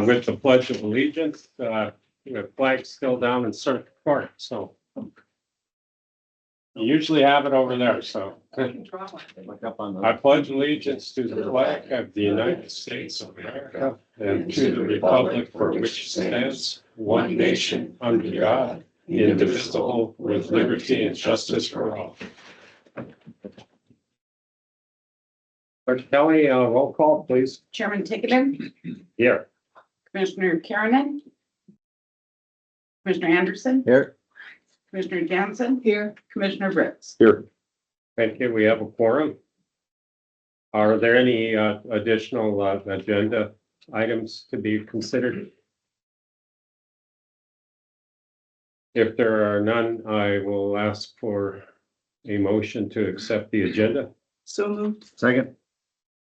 With the Pledge of Allegiance, the flag's still down in Circuit Court, so. You usually have it over there, so. I pledge allegiance to the flag of the United States of America and to the republic for which it stands, one nation, under God, indivisible, with liberty and justice for all. Clerk Kelly, roll call, please. Chairman Ticketon, Here. Commissioner Kiernan, Commissioner Anderson, Here. Commissioner Johnson. Here. Commissioner Brooks. Here. Thank you. We have a quorum. Are there any additional agenda items to be considered? If there are none, I will ask for a motion to accept the agenda. So moved. Second.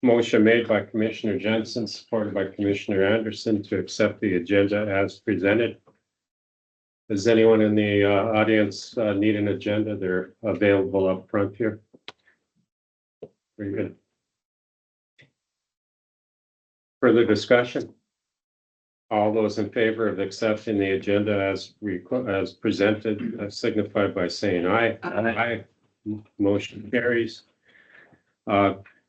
Motion made by Commissioner Jensen, supported by Commissioner Anderson to accept the agenda as presented. Does anyone in the audience need an agenda? They're available up front here. Very good. Further discussion? All those in favor of accepting the agenda as presented signify by saying aye. Aye. Motion carries.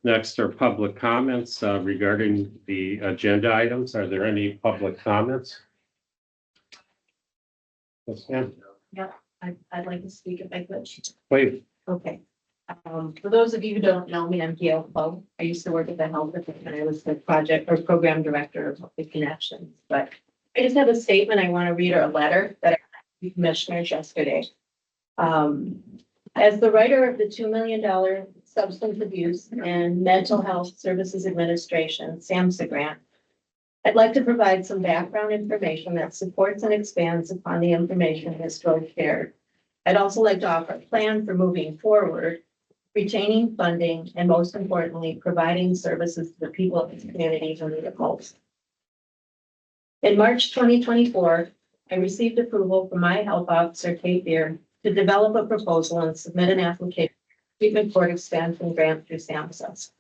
Next are public comments regarding the agenda items. Are there any public comments? Yes, ma'am. Yeah, I'd like to speak if I could. Please. Okay. For those of you who don't know me, I'm Gail Poe. I used to work at the health department. I was the project or program director of Healthy Connections. But I just have a statement I want to read, or a letter that I got to commissioners yesterday. As the writer of the $2 million Substance Abuse and Mental Health Services Administration SAMHSA grant, I'd like to provide some background information that supports and expands upon the information Ms. Rose shared. I'd also like to offer a plan for moving forward, retaining funding, and most importantly, providing services to the people of the community who need it most. In March 2024, I received approval from my health officer, Kate Beard, to develop a proposal and submit an application for treatment court expansion grant through SAMHSA.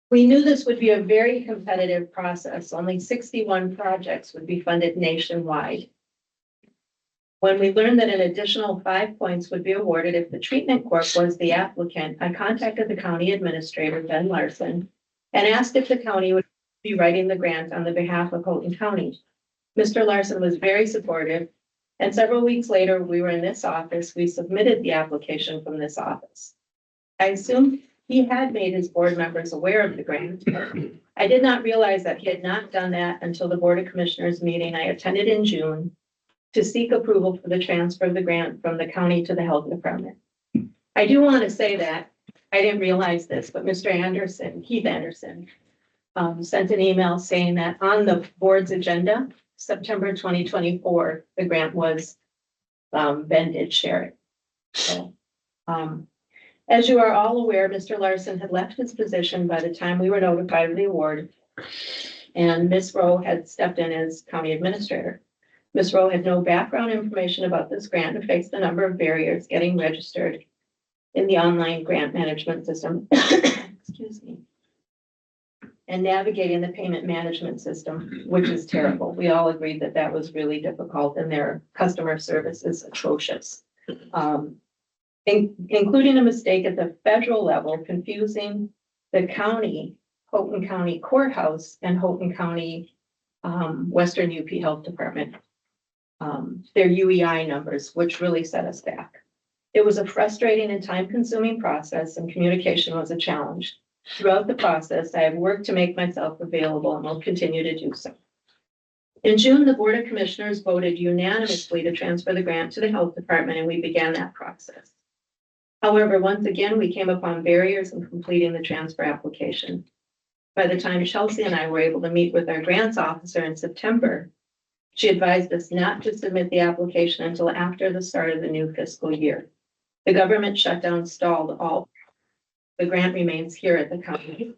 We knew this would be a very competitive process. Only 61 projects would be funded nationwide. When we learned that an additional 5 points would be awarded if the treatment court was the applicant, I contacted the county administrator, Ben Larson, and asked if the county would be writing the grant on the behalf of Houghton County. Mr. Larson was very supportive, and several weeks later, we were in this office. We submitted the application from this office. I assumed he had made his board members aware of the grant. I did not realize that he had not done that until the Board of Commissioners meeting I attended in June to seek approval for the transfer of the grant from the county to the health department. I do want to say that I didn't realize this, but Mr. Anderson, Keith Anderson, sent an email saying that on the board's agenda, September 2024, the grant was, Ben did share it. So, as you are all aware, Mr. Larson had left his position by the time we were notified of the award, and Ms. Rowe had stepped in as county administrator. Ms. Rowe had no background information about this grant and faced a number of barriers getting registered in the online grant management system. Excuse me. And navigating the payment management system, which is terrible. We all agreed that that was really difficult and their customer service is atrocious. Including a mistake at the federal level, confusing the county, Houghton County Courthouse and Houghton County Western UP Health Department, their UEI numbers, which really set us back. It was a frustrating and time-consuming process, and communication was a challenge. Throughout the process, I have worked to make myself available and will continue to do so. In June, the Board of Commissioners voted unanimously to transfer the grant to the health department, and we began that process. However, once again, we came upon barriers in completing the transfer application. By the time Chelsea and I were able to meet with our grants officer in September, she advised us not to submit the application until after the start of the new fiscal year. The government shutdown stalled all. The grant remains here at the county.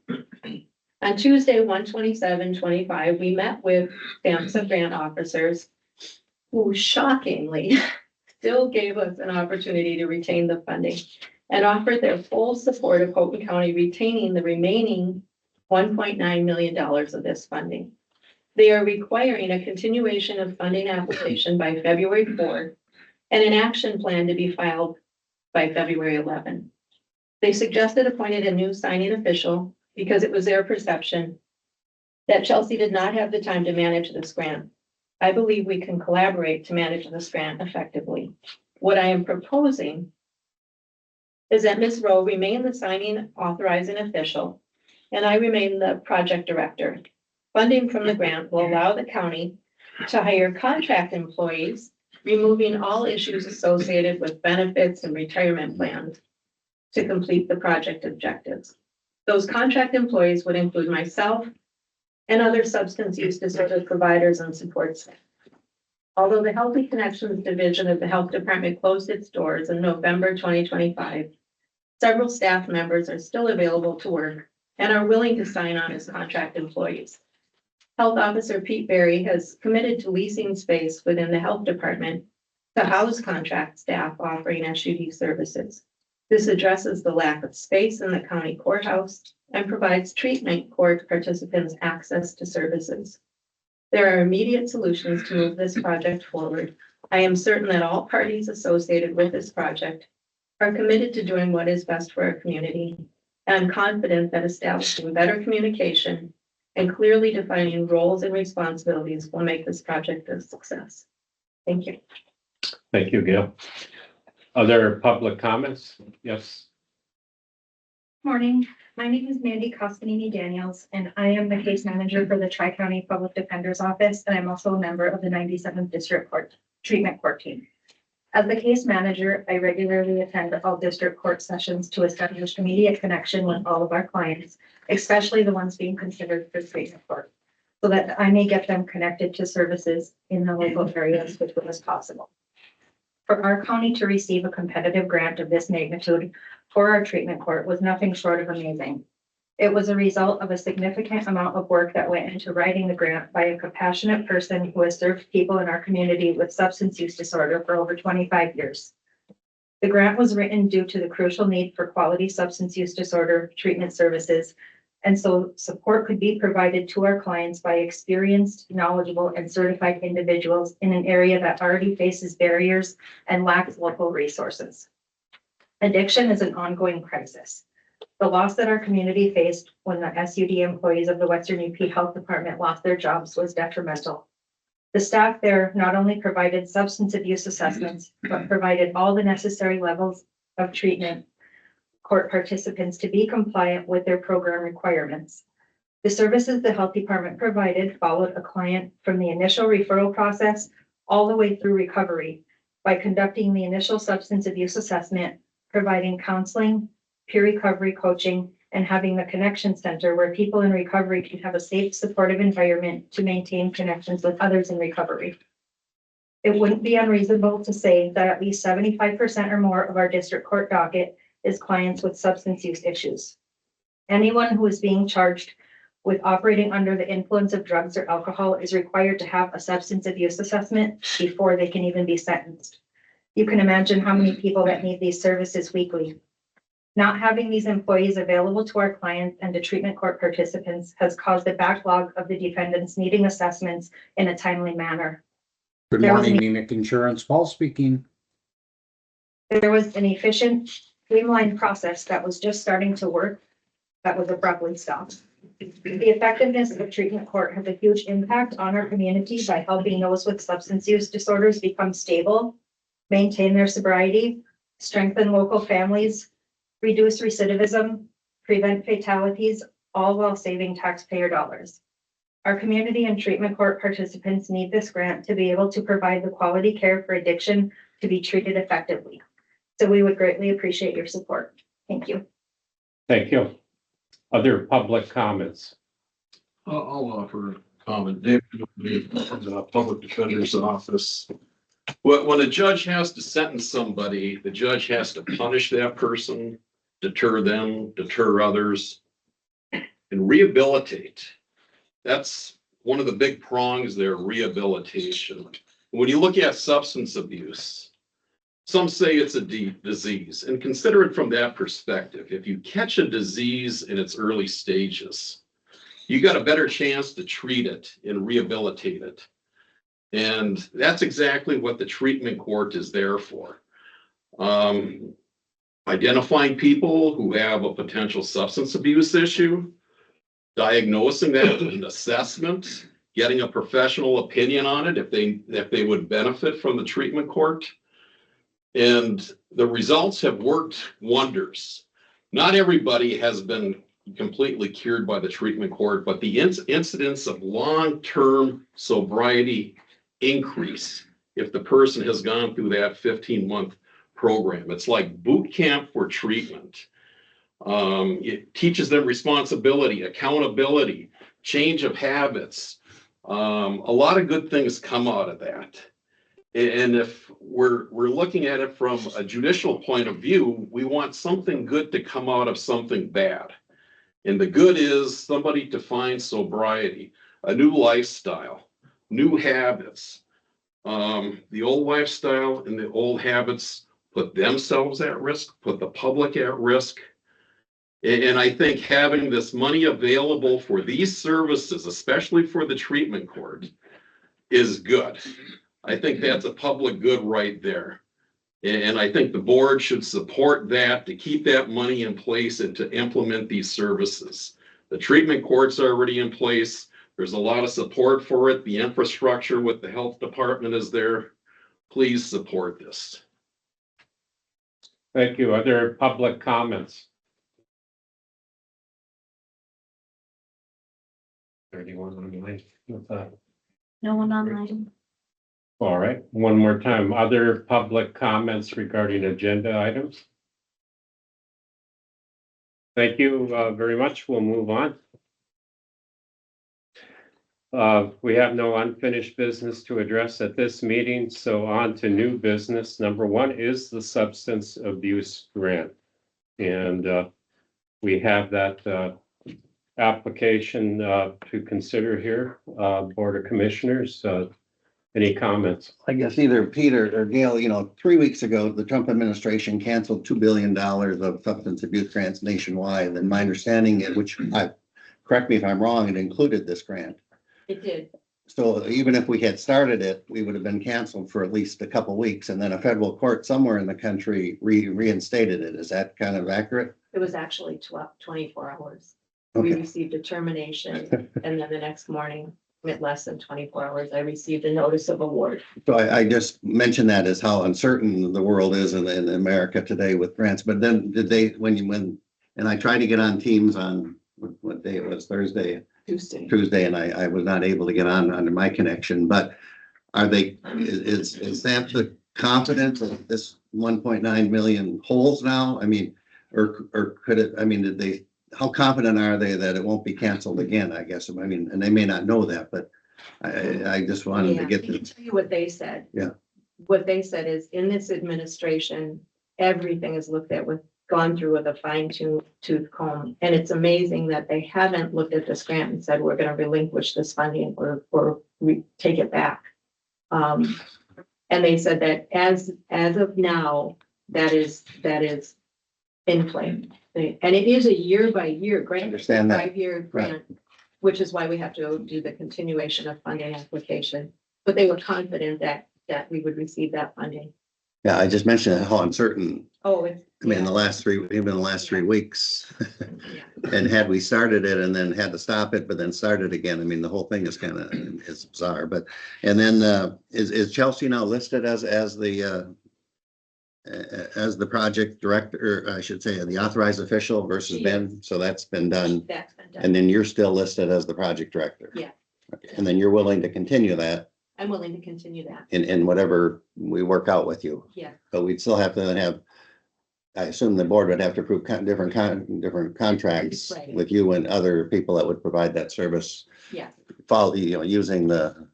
On Tuesday, 1/27/25, we met with SAMHSA grant officers who shockingly still gave us an opportunity to retain the funding and offered their full support of Houghton County retaining the remaining $1.9 million of this funding. They are requiring a continuation of funding application by February 4 and an action plan to be filed by February 11. They suggested appointing a new signing official because it was their perception that Chelsea did not have the time to manage this grant. I believe we can collaborate to manage this grant effectively. What I am proposing is that Ms. Rowe remain the signing authorizing official and I remain the project director. Funding from the grant will allow the county to hire contract employees, removing all issues associated with benefits and retirement plans to complete the project objectives. Those contract employees would include myself and other substance use disorder providers and support staff. Although the Healthy Connections Division of the Health Department closed its doors in November 2025, several staff members are still available to work and are willing to sign on as contract employees. Health Officer Pete Berry has committed to leasing space within the health department to house contract staff offering SUD services. This addresses the lack of space in the county courthouse and provides treatment court participants access to services. There are immediate solutions to move this project forward. I am certain that all parties associated with this project are committed to doing what is best for our community. And I'm confident that establishing better communication and clearly defining roles and responsibilities will make this project a success. Thank you. Thank you, Gail. Other public comments? Yes. Morning, my name is Mandy Cospanini Daniels, and I am the case manager for the Tri-County Public Defender's Office, and I'm also a member of the 97th District Court Treatment Court team. As the case manager, I regularly attend all district court sessions to establish immediate connection with all of our clients, especially the ones being considered for treatment court, so that I may get them connected to services in the local areas as quickly as possible. For our county to receive a competitive grant of this magnitude for our treatment court was nothing short of amazing. It was a result of a significant amount of work that went into writing the grant by a compassionate person who has served people in our community with substance use disorder for over 25 years. The grant was written due to the crucial need for quality substance use disorder treatment services, and so support could be provided to our clients by experienced, knowledgeable, and certified individuals in an area that already faces barriers and lacks local resources. Addiction is an ongoing crisis. The loss that our community faced when the SUD employees of the Western UP Health Department lost their jobs was detrimental. The staff there not only provided substance abuse assessments, but provided all the necessary levels of treatment court participants to be compliant with their program requirements. The services the health department provided followed a client from the initial referral process all the way through recovery by conducting the initial substance abuse assessment, providing counseling, peer recovery coaching, and having the connection center where people in recovery can have a safe, supportive environment to maintain connections with others in recovery. It wouldn't be unreasonable to say that at least 75% or more of our district court docket is clients with substance use issues. Anyone who is being charged with operating under the influence of drugs or alcohol is required to have a substance abuse assessment before they can even be sentenced. You can imagine how many people that need these services weekly. Not having these employees available to our clients and to treatment court participants has caused a backlog of the defendants needing assessments in a timely manner. Good morning, Nemic Insurance, Paul speaking. There was an efficient, streamlined process that was just starting to work that was abruptly stopped. The effectiveness of treatment court has a huge impact on our community by helping those with substance use disorders become stable, maintain their sobriety, strengthen local families, reduce recidivism, prevent fatalities, all while saving taxpayer dollars. Our community and treatment court participants need this grant to be able to provide the quality care for addiction to be treated effectively. So we would greatly appreciate your support. Thank you. Thank you. Other public comments? I'll offer a comment. David, from the Public Defender's Office. When a judge has to sentence somebody, the judge has to punish that person, deter them, deter others, and rehabilitate. That's one of the big prongs there, rehabilitation. When you look at substance abuse, some say it's a disease, and consider it from that perspective. If you catch a disease in its early stages, you got a better chance to treat it and rehabilitate it. And that's exactly what the treatment court is there for. Identifying people who have a potential substance abuse issue, diagnosing that with an assessment, getting a professional opinion on it if they would benefit from the treatment court. And the results have worked wonders. Not everybody has been completely cured by the treatment court, but the incidence of long-term sobriety increase if the person has gone through that 15-month program. It's like boot camp for treatment. It teaches them responsibility, accountability, change of habits. A lot of good things come out of that. And if we're looking at it from a judicial point of view, we want something good to come out of something bad. And the good is somebody to find sobriety, a new lifestyle, new habits. The old lifestyle and the old habits put themselves at risk, put the public at risk. And I think having this money available for these services, especially for the treatment court, is good. I think that's a public good right there. And I think the board should support that, to keep that money in place and to implement these services. The treatment court's already in place. There's a lot of support for it. The infrastructure with the health department is there. Please support this. Thank you. Other public comments? 31 online. With that. No one online. All right, one more time. Other public comments regarding agenda items? Thank you very much. We'll move on. We have no unfinished business to address at this meeting, so on to new business. Number one is the substance abuse grant. And we have that application to consider here, Board of Commissioners. Any comments? I guess either Peter or Gail, 3 weeks ago, the Trump administration canceled $2 billion of substance abuse grants nationwide. And my understanding, correct me if I'm wrong, it included this grant. It did. So even if we had started it, we would have been canceled for at least a couple of weeks, and then a federal court somewhere in the country reinstated it. Is that kind of accurate? It was actually 24 hours. We Okay. received a termination, and then the next morning, in less than 24 hours, I received a notice of award. So I just mentioned that as how uncertain the world is in America today with grants. But then did they, and I tried to get on Teams on what day it was, Tuesday, and I was not able to get on under my connection. But is that the confidence that this 1.9 million holds now? I mean, or could it, did they, how confident are they that it won't be canceled again, I guess? And they may not know that, but I just wanted to get I can tell you what they said. Yeah. What they said is, in this administration, everything is looked at gone through with a fine-tooth comb. And it's amazing that they haven't looked at this grant and said, we're going to relinquish this funding or take it back. And they said that as of now, that is in play. And it is a year-by-year grant. Understand that. 5-year grant, which is why we have to do the continuation of funding application. But they were confident that we would receive that funding. Yeah, I just mentioned how uncertain, Oh, it's. in the last 3 weeks. Yeah. And had we started it and then had to stop it, but then started again, the whole thing is is bizarre. But, and then is Chelsea now listed as the project director, or I should say, the authorized official versus She Ben? So that's been done. That's been done. And then you're still listed as the project director? Yeah. Okay. And then you're willing to continue that I'm willing to continue that. in whatever we work out with you? Yeah. But we'd still have to then have, I assume the board would have to approve different contracts Right. with you and other people that would provide that service. Yeah. Follow, using the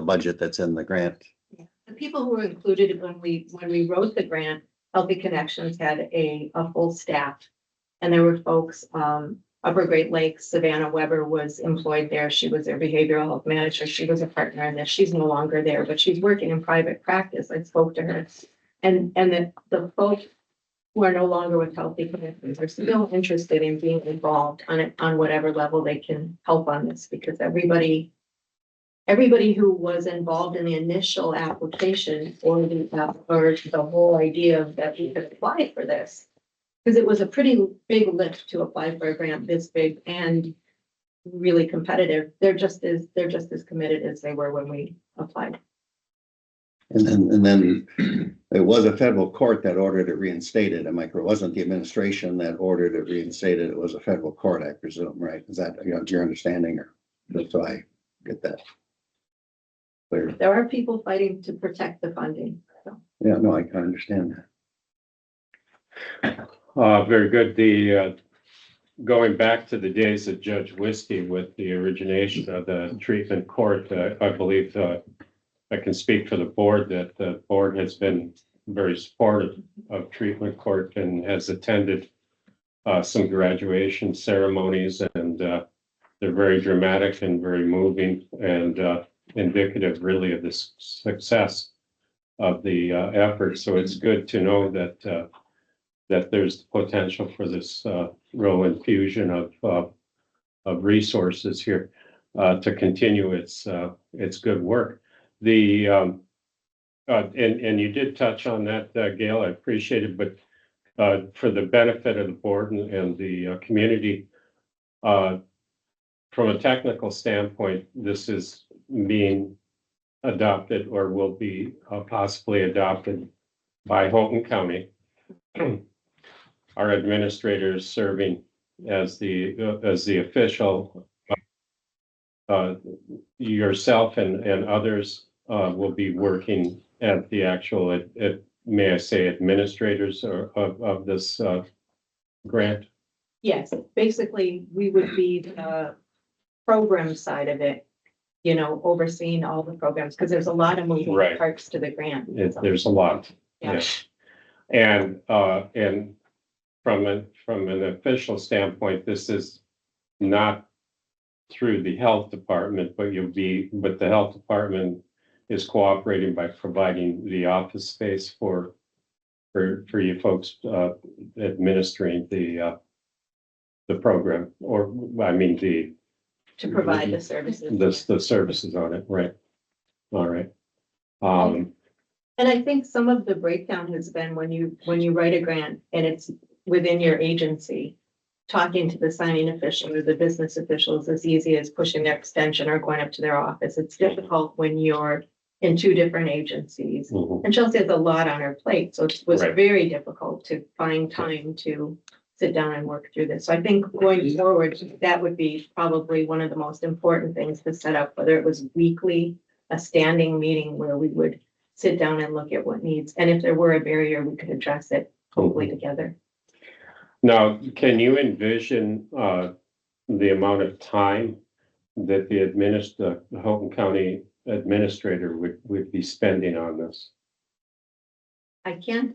budget that's in the grant. Yeah. The people who were included when we wrote the grant, Healthy Connections had a full staff. And there were folks, Upper Great Lakes, Savannah Weber was employed there. She was their behavioral health manager. She was a partner in this. She's no longer there, but she's working in private practice. I spoke to her. And the folks who are no longer with Healthy Communities are still interested in being involved on it, on whatever level they can help on this, because everybody who was involved in the initial application or the whole idea of that we could apply for this, because it was a pretty big lift to apply for a grant this big and really competitive. They're just as committed as they were when we applied. And then it was a federal court that ordered it reinstated. It wasn't the administration that ordered it reinstated. It was a federal court, I presume, right? Is that your understanding, or just so I get that clear? There are people fighting to protect the funding. So. Yeah, no, I can understand that. Very good. The, going back to the days of Judge Whiskey with the origination of the treatment court, I believe, I can speak for the board that the board has been very supportive of treatment court and has attended some graduation ceremonies, and they're very dramatic and very moving and indicative really of the success of the effort. So it's good to know that that there's potential for this real infusion of resources here to continue its good work. The and you did touch on that, Gail. I appreciate it, but for the benefit of the board and the community, from a technical standpoint, this is being adopted or will be possibly adopted by Houghton County. Our administrator is serving as the official. Yourself and others will be working at the actual, may I say, administrators of this grant? Yes, basically, we would be the program side of it, you know, overseeing all the programs, because there's a lot of moving Right. parts to the grant. There's a lot. Yeah. And from an official standpoint, this is not through the health department, but the health department is cooperating by providing the office space for you folks administering the program, or I mean To provide the services. the services on it, right? All right. And I think some of the breakdown has been when you write a grant and it's within your agency, talking to the signing official or the business officials as easy as pushing their extension or going up to their office. It's difficult when you're in two different agencies. Mhm. And Chelsea has a lot on her plate, so it was Right. very difficult to find time to sit down and work through this. So I think going forward, that would be probably one of the most important things to set up, whether it was weekly, a standing meeting where we would sit down and look at what needs. And if there were a barrier, we could address it hopefully together. Now, can you envision the amount of time that the Houghton County administrator would be spending on this? I can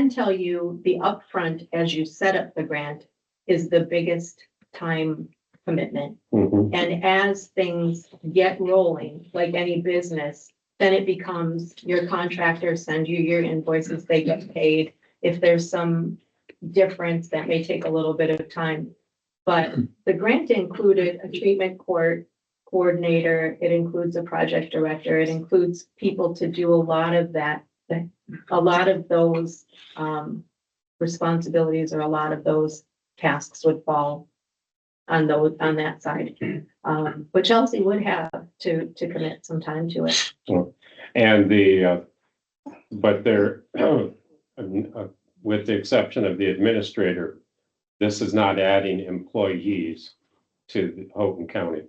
tell you the upfront as you set up the grant is the biggest time commitment. Mhm. And as things get rolling, like any business, then it becomes your contractors send you your invoices, they get paid. If there's some difference, that may take a little bit of time. But the grant included a treatment court coordinator, it includes a project director, it includes people to do a lot of that. A lot of those responsibilities or a lot of those tasks would fall on that side. But Chelsea would have to commit some time to it. And but there, with the exception of the administrator, this is not adding employees to Houghton County.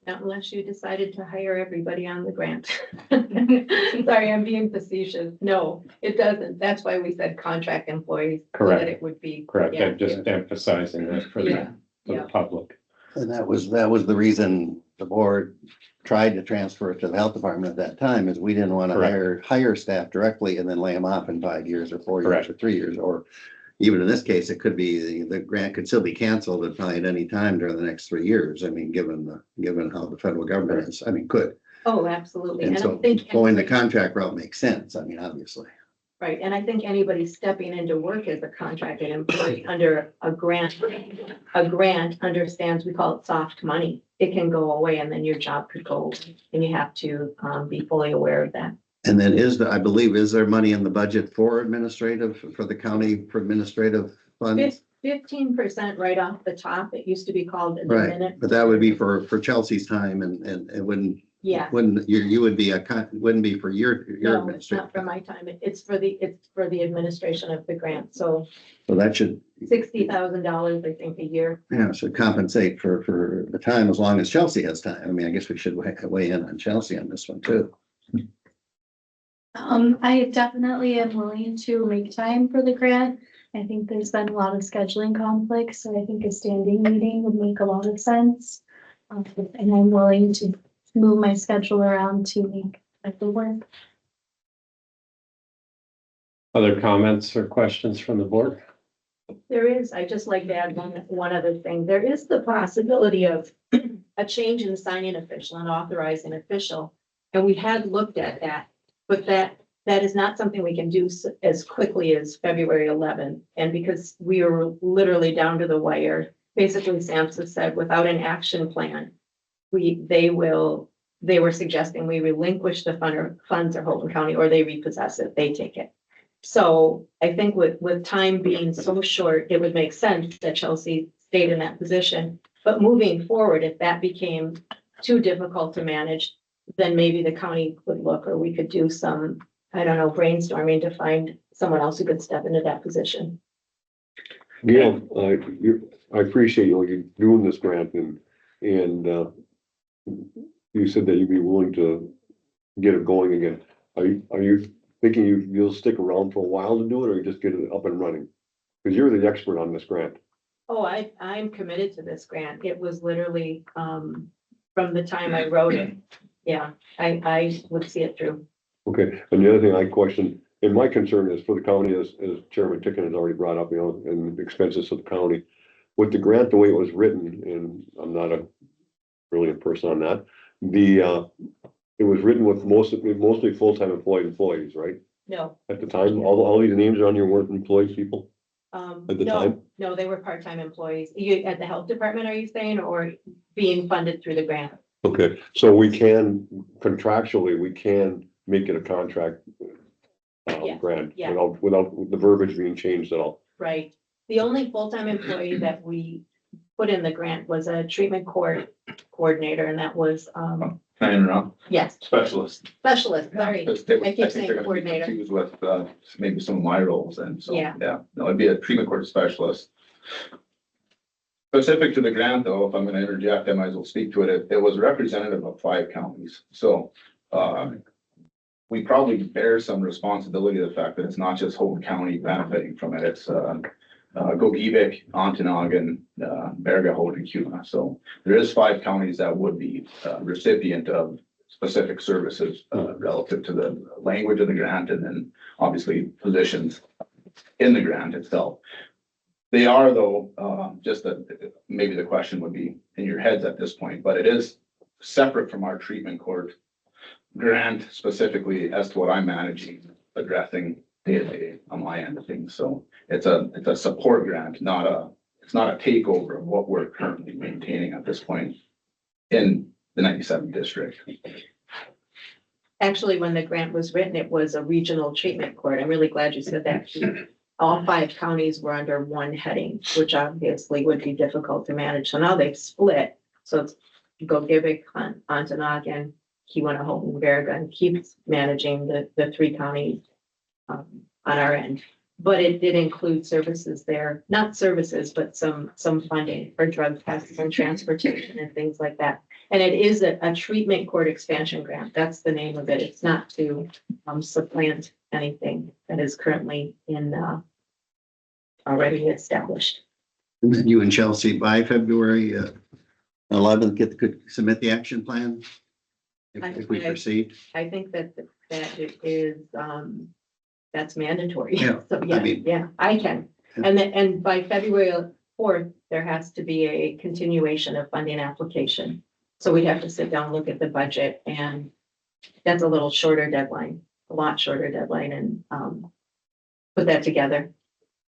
Not unless you decided to hire everybody on the grant. Sorry, I'm being facetious. No, it doesn't. That's why we said contract employees. So Correct. that it would be. Correct. Yeah, I'm just emphasizing that for Yeah, the yeah. public. And that was the reason the board tried to transfer it to the health department at that time, is we didn't want to Correct. hire staff directly and then lay them off in 5 years or 4 years Correct. or 3 years, or even in this case, it could be, the grant could still be canceled at probably at any time during the next 3 years. I mean, given how the federal government is, I mean, could. Oh, absolutely. And And I so think. going the contract route makes sense. I mean, obviously. Right, and I think anybody stepping into work as a contracted employee under a grant understands, we call it soft money. It can go away and then your job could go away, and you have to be fully aware of that. And then I believe, is there money in the budget for the county for administrative funds? 15% right off the top. It used to be called the Right, minute. but that would be for Chelsea's time and it wouldn't, Yeah. you would be wouldn't be for your No, it's not administrative. for my time. It's for the administration of the grant. So So that should, $60,000, I think, a year. should compensate for the time as long as Chelsea has time. I mean, I guess we should weigh in on Chelsea on this one too. I definitely am willing to make time for the grant. I think there's been a lot of scheduling conflicts, so I think a standing meeting would make a lot of sense. And I'm willing to move my schedule around to make it work. Other comments or questions from the board? There is, I just like to add one other thing. There is the possibility of a change in signing official and authorizing official. And we had looked at that, but that is not something we can do as quickly as February 11th. And because we were literally down to the wire, basically SAMHSA said without an action plan, they were suggesting we relinquish the funds or Houghton County, or they repossess it, they take it. So I think with time being so short, it would make sense that Chelsea stayed in that position. But moving forward, if that became too difficult to manage, then maybe the county would look, or we could do some, I don't know, brainstorming to find someone else who could step into that position. Gail, I appreciate you doing this grant and you said that you'd be willing to get it going again. Are you thinking you'll stick around for a while to do it, or you just get it up and running? Because you're the expert on this grant. Oh, I'm committed to this grant. It was literally, from the time I wrote it. Yeah, I would see it through. Okay, and the other thing I question, and my concern is for the county, as Chairman Ticken has already brought up, and the expenses of the county. With the grant, the way it was written, and I'm not really a person on that, it was written with mostly full-time employees, right? No. At the time, all these names are on your weren't employed people? At the time? No, they were part-time employees. You, at the health department, are you saying, or being funded through the grant? Okay, so we can contractually, we can make it a contract grant yeah. without the verbiage being changed at all. Right. The only full-time employee that we put in the grant was a treatment coordinator, and that was, Can I interrupt? yes, Specialist. specialist, sorry. Because they would- I keep think saying they're gonna be coordinator. confused with, maybe some of my roles, and so, Yeah. no, it'd be a treatment court specialist. Specific to the grant, though, if I'm gonna interject, I might as well speak to it. It was representative of 5 counties, so, we probably bear some responsibility to the fact that it's not just Houghton County benefiting from it. It's, Gogebic, Ontonagon, Berga, Houghton, Cuna. So there is 5 counties that would be recipient of specific services relative to the language of the grant, and then obviously positions in the grant itself. They are, though, just that maybe the question would be in your heads at this point, but it is separate from our treatment court grant specifically as to what I'm managing, addressing day to day on my end of things. So it's a support grant, it's not a takeover of what we're currently maintaining at this point in the 97th district. Actually, when the grant was written, it was a regional treatment court. I'm really glad you said that. All 5 counties were under one heading, which obviously would be difficult to manage. So now they've split. So it's Gogebic, Ontonagon, Keweenaw, Houghton, Berga, and keeps managing the 3 counties on our end. But it did include services there, not services, but some funding for drug tests and transportation and things like that. And it is a treatment court expansion grant. That's the name of it. It's not to supplant anything that is currently in already established. And then you and Chelsea by February 11th could submit the action plan? If we proceed? I think that it is, that's mandatory. Yeah, So, I I can. Yeah. And by February 4th, there has to be a continuation of funding application. So we'd have to sit down, look at the budget, and that's a little shorter deadline, a lot shorter deadline. And put that together.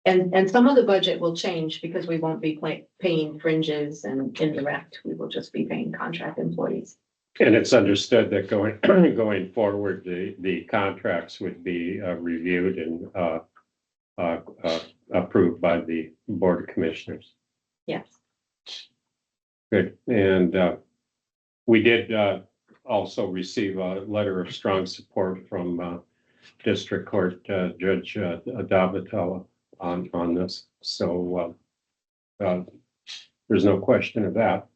And some of the budget will change because we won't be paying fringes and indirect. We will just be paying contract employees. And it's understood that going forward, the contracts would be reviewed and approved by the Board of Commissioners. Yes. Good. And we did also receive a letter of strong support from District Court Judge Davatella on this. So there's no question of that.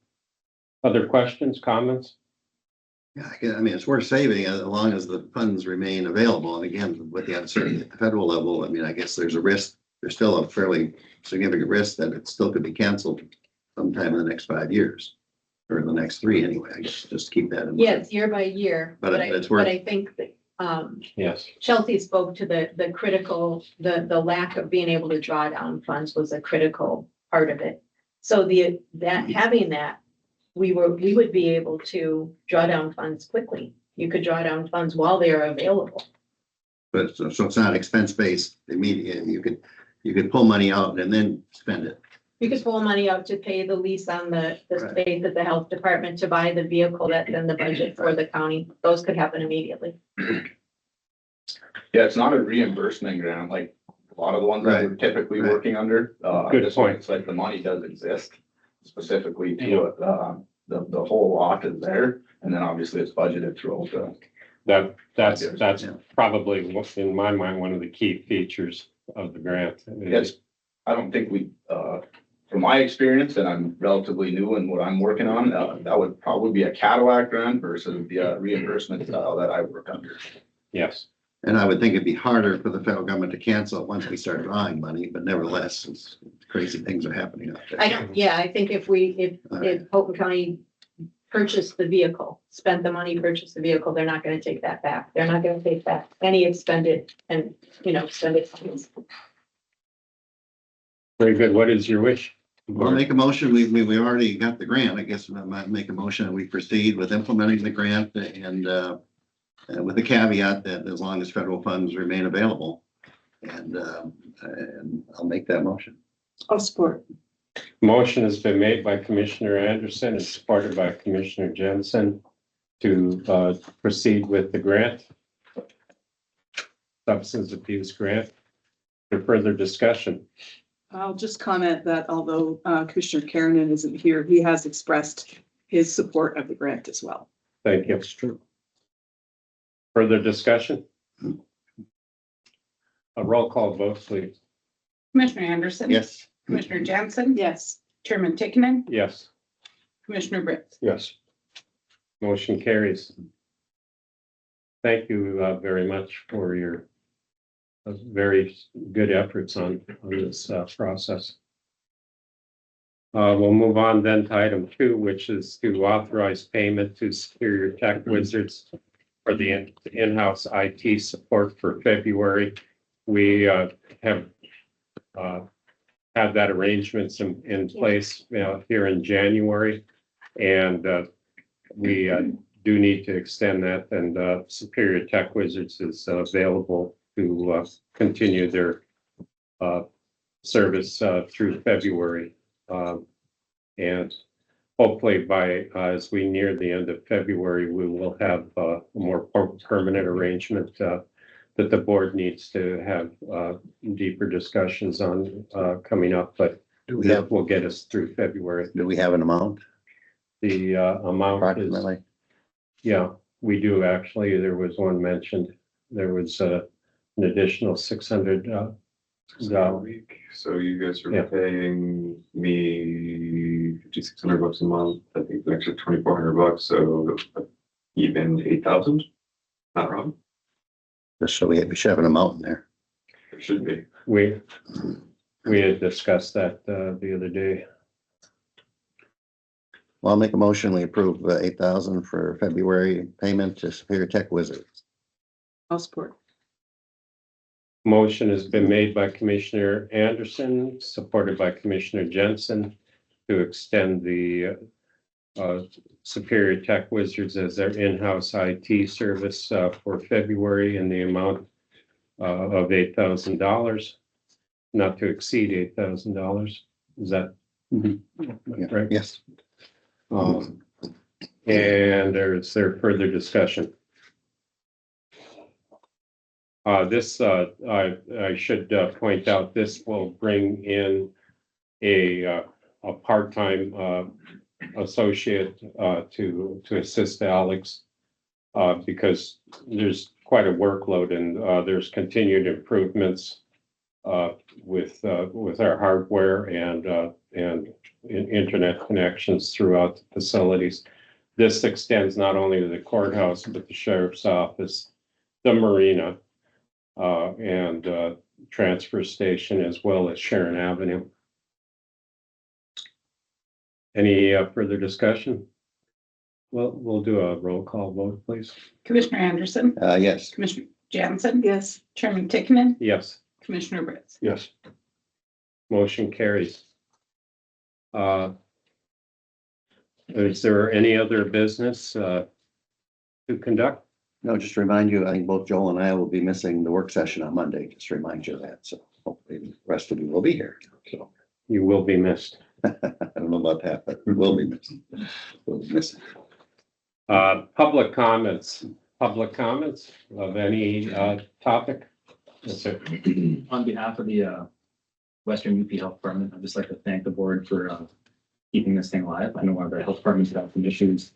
Other questions, comments? Yeah, I mean, it's worth saving as long as the funds remain available. And again, with the uncertainty at the federal level, I mean, I guess there's a risk, there's still a fairly significant risk that it still could be canceled sometime in the next 5 years. Or in the next 3 anyway, I guess, just keep that in mind. Yes, year by year. But it's worth- But I think that, Yes. Chelsea spoke to the critical, the lack of being able to draw down funds was a critical part of it. So having that, we would be able to draw down funds quickly. You could draw down funds while they are available. But so it's not expense based immediate. You could pull money out and then spend it. You could pull money out to pay the lease on the Right. space at the health department, to buy the vehicle that's in the budget for the county. Those could happen immediately. Yeah, it's not a reimbursement grant like a lot of the ones that we're typically Right. working under. Good This one, point. it's like the money does exist specifically to it. The whole lot is there, and then obviously it's budgeted throughout the. That's Yeah. probably, in my mind, one of the key features of the grant. Yes, I don't think from my experience, and I'm relatively new in what I'm working on, that would probably be a Cadillac grant versus the reimbursement style that I work under. Yes. And I would think it'd be harder for the federal government to cancel it once we start drawing money, but nevertheless, crazy things are happening out there. I think if Houghton County purchased the vehicle, spent the money, purchased the vehicle, they're not gonna take that back. They're not gonna take back any expended and, expended funds. Very good. What is your wish? We'll make a motion. We already got the grant. I guess I might make a motion and we proceed with implementing the grant and with the caveat that as long as federal funds remain available. And I'll make that motion. I'll support. Motion has been made by Commissioner Anderson and supported by Commissioner Jensen to proceed with the grant. Substance abuse grant. For further discussion. I'll just comment that although Commissioner Kiernan isn't here, he has expressed his support of the grant as well. Thank you. That's true. Further discussion? A roll call vote, please. Commissioner Anderson? Yes. Commissioner Jensen? Yes. Chairman Tickenen? Yes. Commissioner Briggs? Yes. Motion carries. Thank you very much for your very good efforts on this process. We'll move on then to item 2, which is to authorize payment to Superior Tech Wizards for the in-house IT support for February. We have had that arrangements in place here in January, and we do need to extend that, and Superior Tech Wizards is available to continue their service through February. And hopefully as we near the end of February, we will have a more permanent arrangement that the board needs to have deeper discussions on coming up, but that will get us through February. Do we have an amount The amount is, approximately? yeah, we do actually. There was one mentioned. There was an additional $600 a week. So you guys are Yeah. paying me $5,600 a month. I think the extra $2,400, so even 8,000. Not wrong. Just so we should have an amount in there. It should be. We had discussed that the other day. Well, I'll make a motion. We approve 8,000 for February payment to Superior Tech Wizards. I'll support. Motion has been made by Commissioner Anderson, supported by Commissioner Jensen, to extend the Superior Tech Wizards as their in-house IT service for February in the amount of $8,000, not to exceed $8,000. Is that right? Yes. And is there further discussion? I should point out, this will bring in a part-time associate to assist Alex because there's quite a workload and there's continued improvements with our hardware and internet connections throughout the facilities. This extends not only to the courthouse, but the sheriff's office, the marina, and transfer station, as well as Sharon Avenue. Any further discussion? Well, we'll do a roll call vote, please. Commissioner Anderson, Yes. Commissioner Jansen. Yes. Chairman Tickman, Yes, Commissioner Brits. Yes. motion carries. Is there any other business to conduct? No, just to remind you, I think both Joel and I will be missing the work session on Monday, just to remind you of that. So hopefully the rest of you will be here. So You will be missed. I don't know about that, but we will be missing. We'll be missing. Public comments of any topic? That's it. On behalf of the Western UP Health Department, I'd just like to thank the board for keeping this thing alive. I know one of our health departments got some issues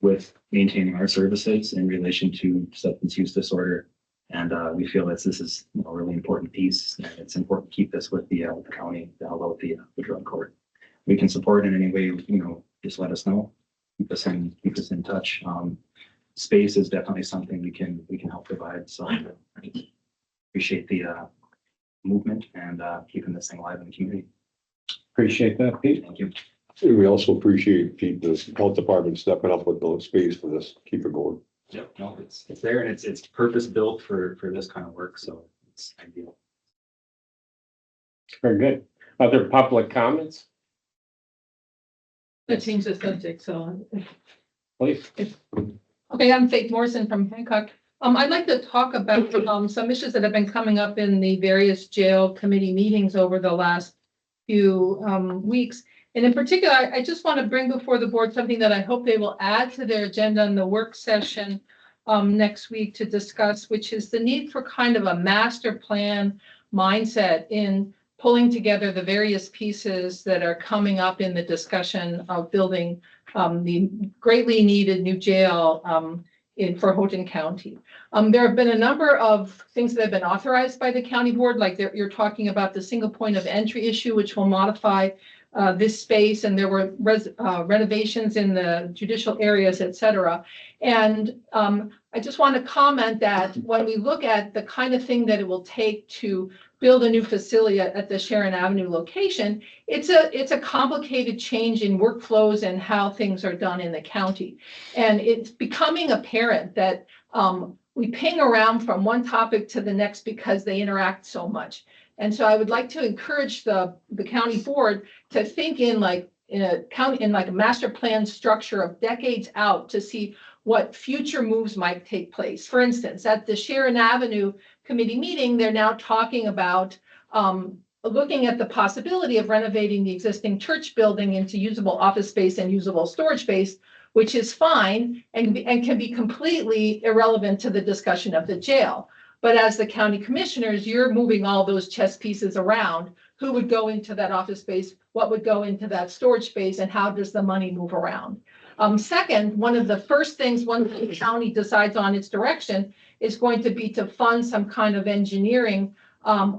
with maintaining our services in relation to substance use disorder. And we feel that this is a really important piece, and it's important to keep this with the county, although the drug court. We can support in any way, just let us know. Keep us in touch. Space is definitely something we can help provide. So I appreciate the movement and keeping this thing alive in the community. Appreciate that, Pete. Thank you. And we also appreciate Pete, the health department stepping up with the space for this, keep it going. Yep, no, it's there and it's purpose built for this kind of work, so it's ideal. Very good. Other public comments, To change the subject, so. please? Okay, I'm Faith Morrison from Hancock. I'd like to talk about, some issues that have been coming up in the various jail committee meetings over the last few, weeks. And in particular, I just want to bring before the board something that I hope they will add to their agenda in the work session, next week to discuss, which is the need for kind of a master plan mindset in pulling together the various pieces that are coming up in the discussion of building the greatly needed new jail for Houghton County. There have been a number of things that have been authorized by the county board, like you're talking about the single point of entry issue, which will modify this space, and there were renovations in the judicial areas, et cetera. And I just want to comment that when we look at the kind of thing that it will take to build a new facility at the Sharon Avenue location, it's a complicated change in workflows and how things are done in the county. And it's becoming apparent that we ping around from one topic to the next because they interact so much. And so I would like to encourage the county board to think in a master plan structure of decades out to see what future moves might take place. For instance, at the Sharon Avenue committee meeting, they're now talking about looking at the possibility of renovating the existing church building into usable office space and usable storage space, which is fine and can be completely irrelevant to the discussion of the jail. But as the county commissioners, you're moving all those chess pieces around. Who would go into that office space? What would go into that storage space? And how does the money move around? Second, one of the first things once the county decides on its direction is going to be to fund some kind of engineering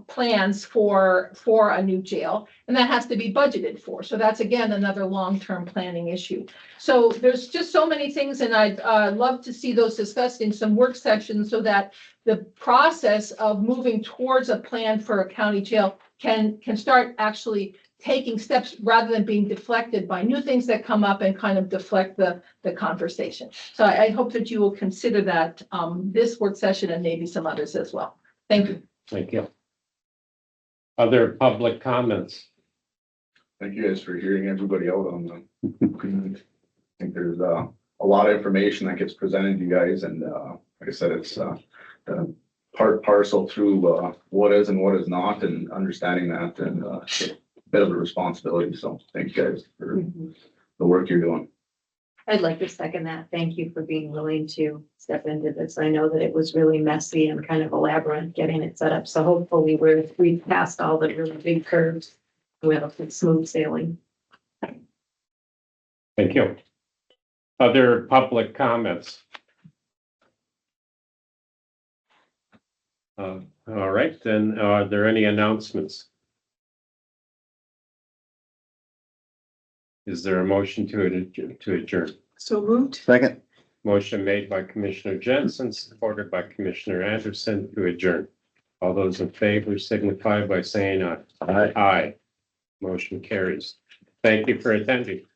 plans for a new jail, and that has to be budgeted for. So that's again another long-term planning issue. So there's just so many things, and I'd love to see those discussed in some work sessions so that the process of moving towards a plan for a county jail can start actually taking steps rather than being deflected by new things that come up and kind of deflect the conversation. So I hope that you will consider that this work session and maybe some others as well. Thank you. Thank you. Other public comments? Thank you guys for hearing everybody out on them. I think there's a lot of information that gets presented to you guys, and like I said, it's part parcel through, what is and what is not and understanding that and, it's a bit of a responsibility. So thank you guys for the work you're doing. I'd like to second that. Thank you for being willing to step into this. I know that it was really messy and kind of a labyrinth getting it set up. So hopefully we've passed all the really big curves. We have a smooth sailing. Thank you. Other public comments? All right, then, are there any announcements? Is there a motion to adjourn? So moved. Second. Motion made by Commissioner Jensen, supported by Commissioner Anderson to adjourn. All those in favor signify by saying aye. Aye. Aye. Motion carries. Thank you for attending.